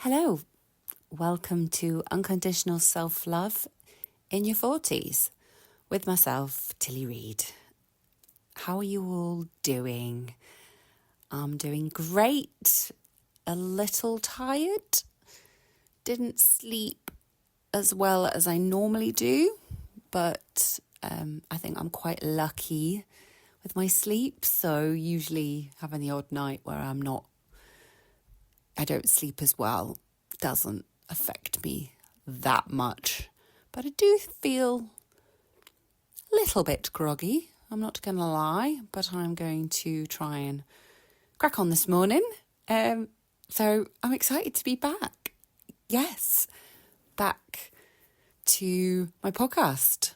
Hello, welcome to Unconditional Self-Love in Your 40s with myself, Tilly Reid. How are you all doing? I'm doing great, a little tired, didn't sleep as well as I normally do, but I think I'm quite lucky with my sleep, so usually having the odd night where I don't sleep as well doesn't affect me that much. But I do feel a little bit groggy, I'm not going to lie, but I'm going to try and crack on this morning. So I'm excited to be back. Yes, back to my podcast,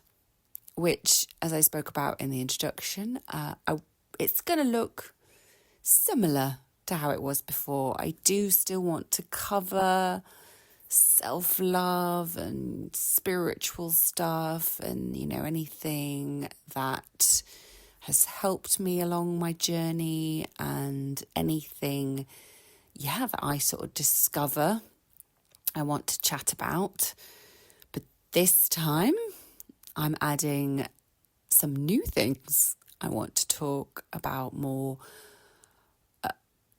which, as I spoke about in the introduction, it's going to look similar to how it was before. I do still want to cover self-love and spiritual stuff and, anything that has helped me along my journey and anything, that I sort of discover I want to chat about. But this time I'm adding some new things I want to talk about more.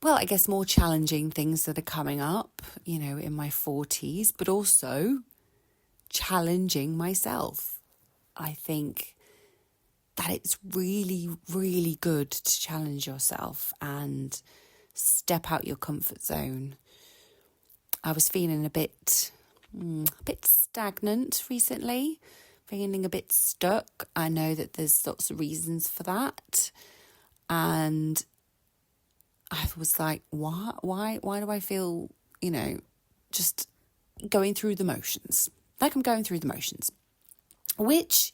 I guess more challenging things that are coming up, in my 40s, but also challenging myself. I think that it's really, really good to challenge yourself and step out your comfort zone. I was feeling a bit stagnant recently, feeling a bit stuck. I know that there's lots of reasons for that. And I was like, why do I feel, just going through the motions? Like I'm going through the motions, which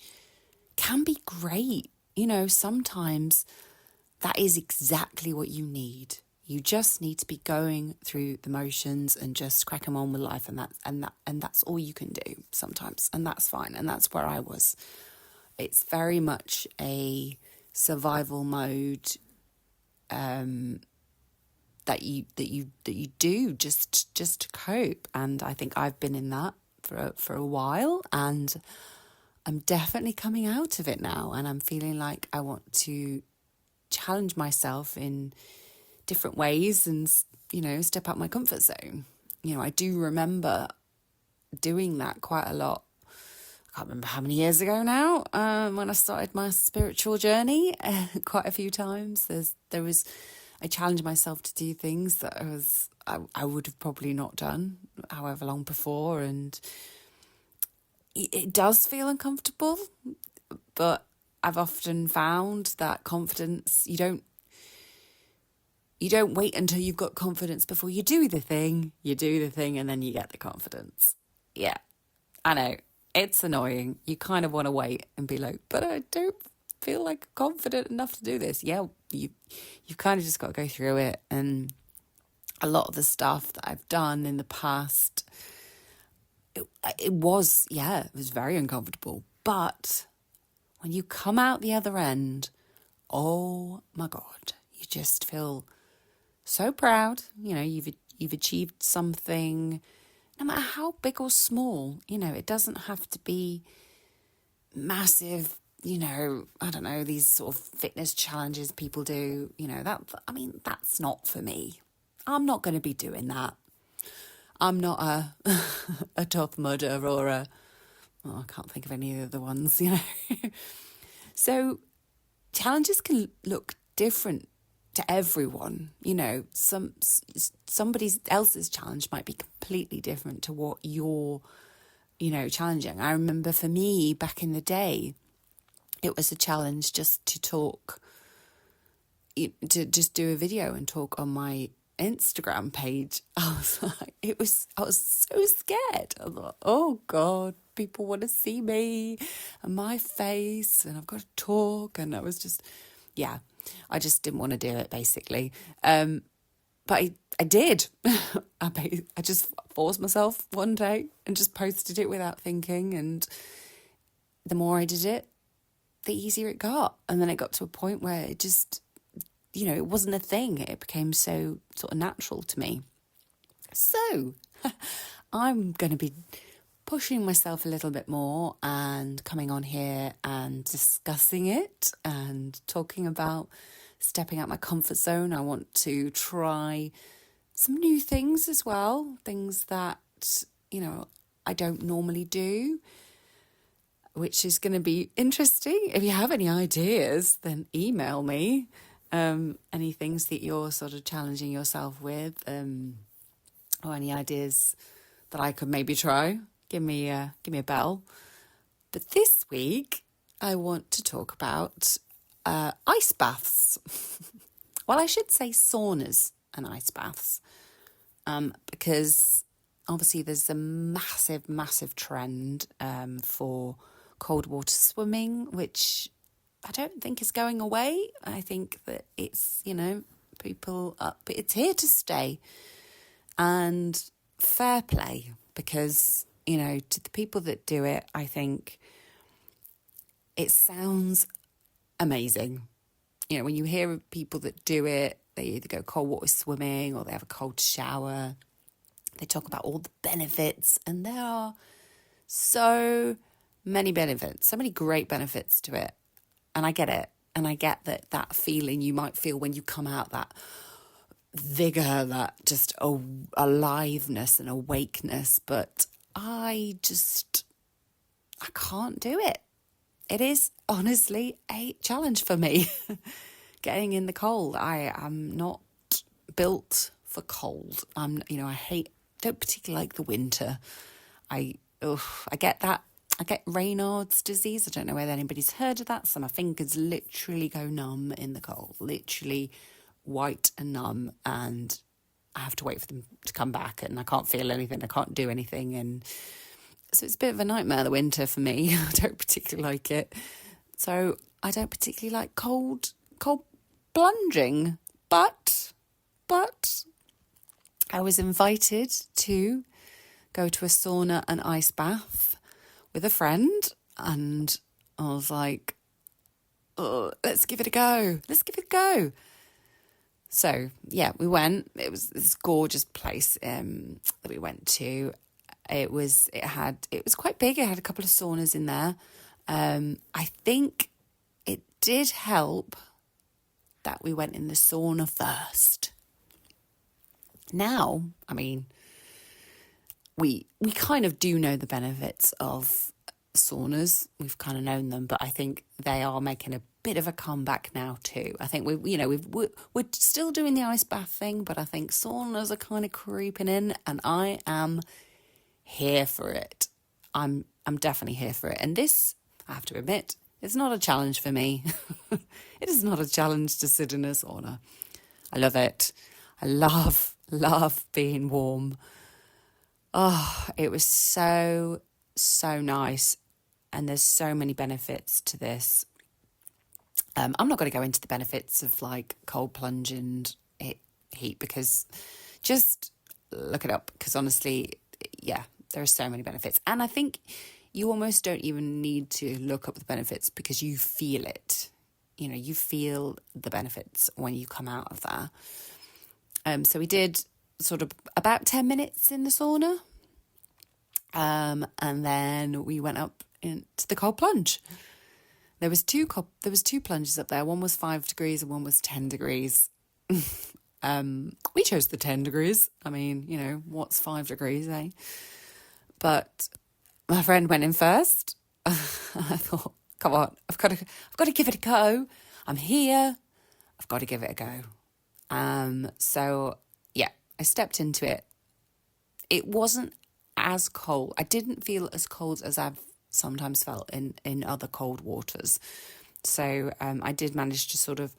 can be great. Sometimes that is exactly what you need. You just need to be going through the motions and just cracking on with life, and that's all you can do sometimes, and that's fine. And that's where I was. It's very much a survival mode. That you do just to cope, and I think I've been in that for a while, and I'm definitely coming out of it now, and I'm feeling like I want to challenge myself in different ways and step out my comfort zone. I do remember doing that quite a lot. I can't remember how many years ago now, when I started my spiritual journey, quite a few times. I challenged myself to do things that I would have probably not done however long before, and it does feel uncomfortable, but I've often found that confidence, you don't wait until you've got confidence before you do the thing, and then you get the confidence. Yeah, I know, it's annoying. You kind of want to wait and be like, but I don't feel like confident enough to do this. Yeah, you've kind of just got to go through it. And a lot of the stuff that I've done in the past, it was very uncomfortable. But when you come out the other end, oh my God, you just feel so proud. You've achieved something, no matter how big or small. It doesn't have to be massive. I don't know, these sort of fitness challenges people do, that's not for me. I'm not going to be doing that. I'm not a Tough Mudder or I can't think of any other ones, So challenges can look different to everyone. Somebody else's challenge might be completely different to what you're, challenging. I remember for me back in the day, it was a challenge just to talk, to just do a video and talk on my Instagram page. I was so scared. I thought, oh God, people want to see me and my face, and I've got to talk. And I was just, I just didn't want to do it, basically. But I did. I just forced myself one day and just posted it without thinking. And the more I did it, the easier it got. And then it got to a point where it just, it wasn't a thing. It became so sort of natural to me. So I'm going to be pushing myself a little bit more and coming on here and discussing it and talking about stepping out my comfort zone. I want to try some new things as well, things that, I don't normally do, which is going to be interesting. If you have any ideas, then email me. Any things that you're sort of challenging yourself with, or any ideas that I could maybe try, give me a bell. But this week, I want to talk about ice baths. Well, I should say saunas and ice baths, because obviously there's a massive, massive trend for cold water swimming, which I don't think is going away. I think that it's, it's here to stay. And fair play, because, to the people that do it, I think it sounds amazing. When you hear people that do it, they either go cold water swimming or they have a cold shower. They talk about all the benefits, and there are so many benefits, so many great benefits to it. And I get it. And I get that feeling you might feel when you come out, that vigor, that just aliveness and awakeness. But I can't do it. It is honestly a challenge for me. Getting in the cold. I am not built for cold. I don't particularly like the winter. I get that. I get Raynaud's disease. I don't know whether anybody's heard of that. So my fingers literally go numb in the cold, literally white and numb, and I have to wait for them to come back, and I can't feel anything. I can't do anything. And so it's a bit of a nightmare, the winter for me. I don't particularly like it. So I don't particularly like cold plunging. But I was invited to go to a sauna and ice bath with a friend, and I was like, oh, let's give it a go. So, yeah, we went. It was this gorgeous place that we went to. It was quite big. It had a couple of saunas in there. I think it did help that we went in the sauna first. Now, I mean, we kind of do know the benefits of saunas. We've kind of known them, but I think they are making a bit of a comeback now too. I think we're still doing the ice bath thing, but I think saunas are kind of creeping in, and I am here for it. I'm definitely here for it. And this, I have to admit, it's not a challenge for me. It is not a challenge to sit in a sauna. I love it. I love being warm. Oh, it was so nice. And there's so many benefits to this. I'm not going to go into the benefits of like cold plunge and heat, because just look it up, because honestly, yeah, there are so many benefits. And I think you almost don't even need to look up the benefits, because you feel it. You feel the benefits when you come out of there. So we did sort of about 10 minutes in the sauna. And then we went up into the cold plunge. There was two plunges up there. One was 5 degrees and one was 10 degrees. We chose the 10 degrees. I mean, what's 5 degrees, eh? But my friend went in first. I thought, come on, I've got to give it a go. I'm here. I've got to give it a go. So yeah, I stepped into it. It wasn't as cold. I didn't feel as cold as I've sometimes felt in other cold waters. So I did manage to sort of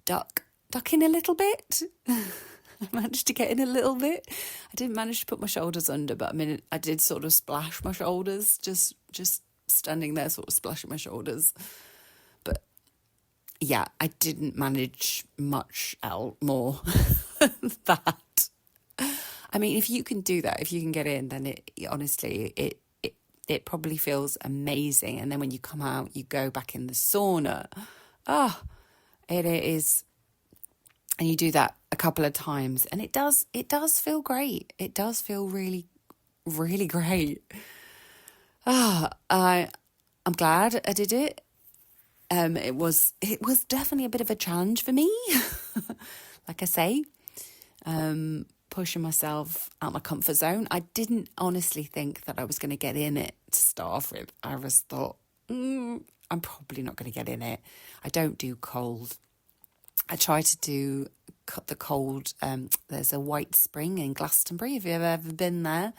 duck in a little bit. I managed to get in a little bit. I didn't manage to put my shoulders under, but I did sort of splash my shoulders, just standing there sort of splashing my shoulders. But yeah, I didn't manage much more than that. I mean, if you can do that, if you can get in, then it probably feels amazing. And then when you come out, you go back in the sauna. It is And you do that a couple of times, and it does feel great. It does feel really, really great. I'm glad I did it. It was definitely a bit of a challenge for me. Like I say, pushing myself out my comfort zone. I didn't honestly think that I was going to get in it to start off with. I just thought, I'm probably not going to get in it. I don't do cold. I try to cut the cold. There's a White Spring in Glastonbury. Have you ever been there?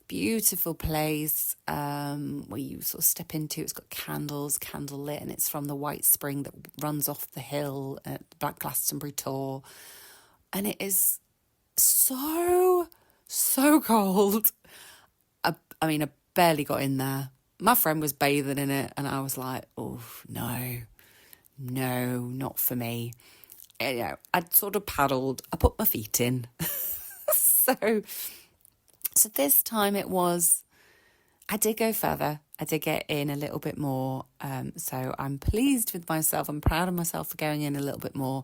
Beautiful place where you sort of step into. It's got candle lit, and it's from the White Spring that runs off the hill at the Black Glastonbury tour. And it is so cold. I mean, I barely got in there. My friend was bathing in it, and I was like, oh, no, not for me. You know, I'd sort of paddled. I put my feet in. So this time I did go further. I did get in a little bit more. So I'm pleased with myself. I'm proud of myself for going in a little bit more.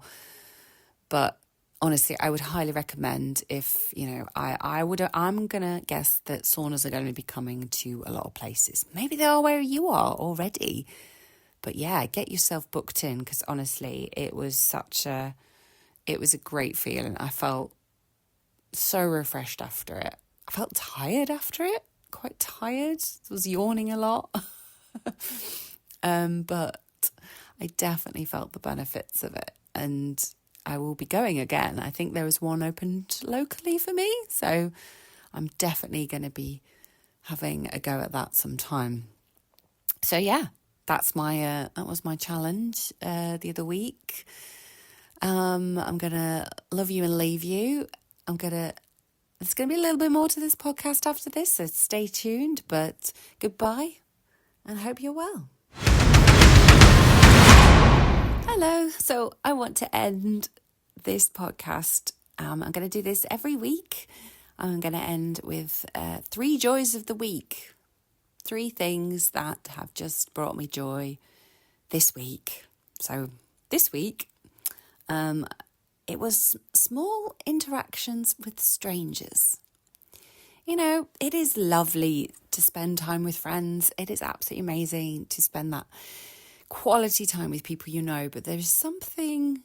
But honestly, I would highly recommend if, I'm going to guess that saunas are going to be coming to a lot of places. Maybe they are where you are already. But yeah, get yourself booked in, because honestly, it was a great feeling. I felt so refreshed after it. I felt tired after it, quite tired. I was yawning a lot. But I definitely felt the benefits of it, and I will be going again. I think there was one opened locally for me, so I'm definitely going to be having a go at that sometime. So yeah, that was my challenge the other week. I'm gonna love you and leave you. There's going to be a little bit more to this podcast after this, so stay tuned. But goodbye, and hope you're well. Hello. So I want to end this podcast. I'm going to do this every week. I'm going to end with 3 joys of the week. 3 things that have just brought me joy this week. So this week, it was small interactions with strangers. You know, it is lovely to spend time with friends. It is absolutely amazing to spend that quality time with people you know, but there's something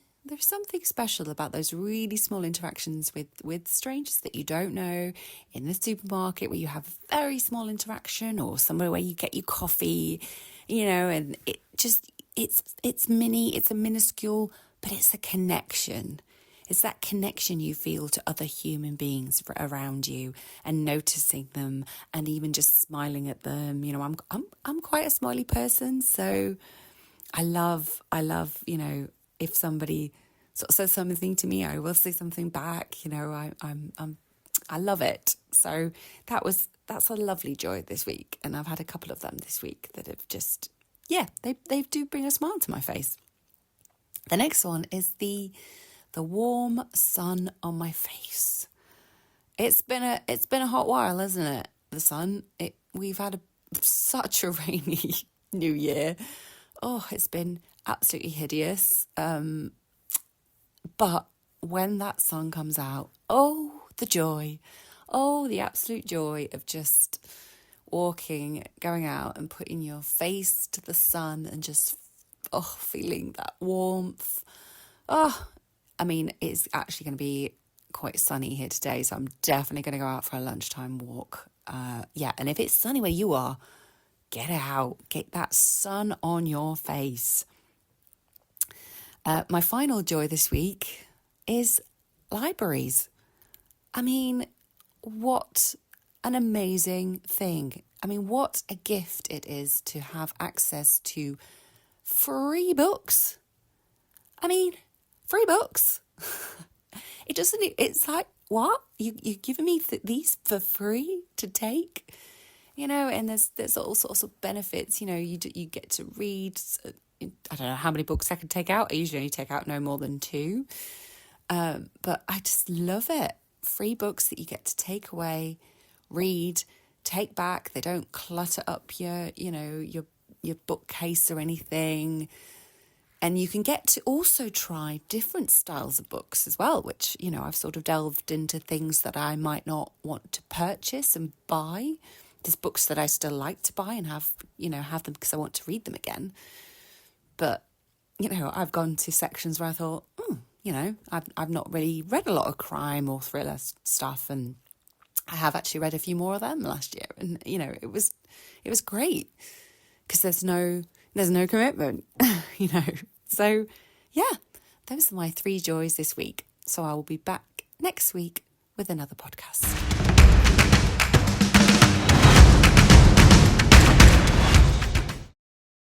special about those really small interactions with strangers that you don't know, in the supermarket where you have a very small interaction, or somewhere where you get your coffee, and it's a minuscule, but it's a connection. It's that connection you feel to other human beings around you, and noticing them, and even just smiling at them. I'm quite a smiley person, so I love, if somebody sort of says something to me, I will say something back. I love it. So that's a lovely joy this week, and I've had a couple of them this week that have just, they do bring a smile to my face. The next one is the warm sun on my face. It's been a hot while, hasn't it? The sun. We've had such a rainy New Year. Oh, it's been absolutely hideous. But when that sun comes out, oh, the joy. Oh, the absolute joy of just walking, going out and putting your face to the sun and just, feeling that warmth. I mean, it's actually going to be quite sunny here today, so I'm definitely going to go out for a lunchtime walk. And if it's sunny where you are, get out, get that sun on your face. My final joy this week is libraries. I mean, what an amazing thing. I mean, what a gift it is to have access to free books. I mean, free books. It's like, what? You're giving me these for free to take? And there's all sorts of benefits. You get to read. I don't know how many books I can take out. I usually only take out no more than 2. But I just love it. Free books that you get to take away, read, take back. They don't clutter up your bookcase or anything. And you can get to also try different styles of books as well, which, I've sort of delved into things that I might not want to purchase and buy. There's books that I still like to buy and have them because I want to read them again. But, I've gone to sections where I thought, I've not really read a lot of crime or thriller stuff, and I have actually read a few more of them last year. And, it was great because there's no commitment, So, yeah, those are my 3 joys this week. So I will be back next week with another podcast.